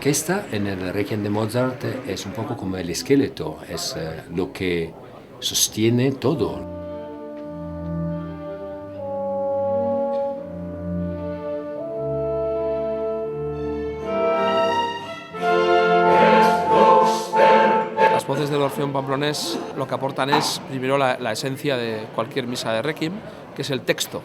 orquesta en el Requiem de Mozart es un poco como el esqueleto, es lo que sostiene todo. Las voces del Orfeón Pamplonés lo que aportan es primero la esencia de cualquier misa de Requiem, que es el texto.